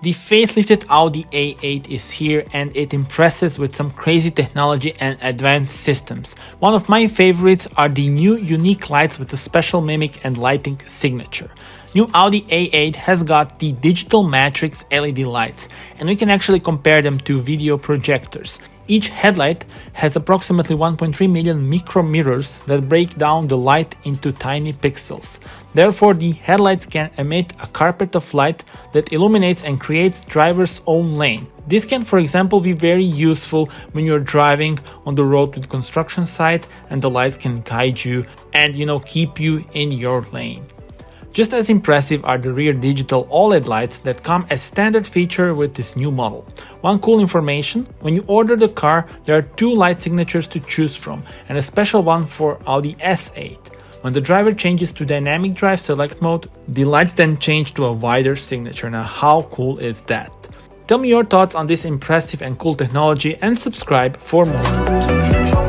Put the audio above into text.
The facelifted Audi A8 is here and it impresses with some crazy technology and advanced systems. One of my favorites are the new unique lights with a special mimic and lighting signature. New Audi A8 has got the digital matrix LED lights, and we can actually compare them to video projectors. Each headlight has approximately 1.3 million micro mirrors that break down the light into tiny pixels. Therefore, the headlights can emit a carpet of light that illuminates and creates driver's own lane. This can, for example, be very useful when you're driving on the road with construction site and the lights can guide you and keep you in your lane. Just as impressive are the rear digital OLED lights that come as standard feature with this new model. One cool information, when you order the car, there are two light signatures to choose from and a special one for Audi A8. When the driver changes to dynamic drive select mode, the lights then change to a wider signature. Now how cool is that? Tell me your thoughts on this impressive and cool technology and subscribe for more.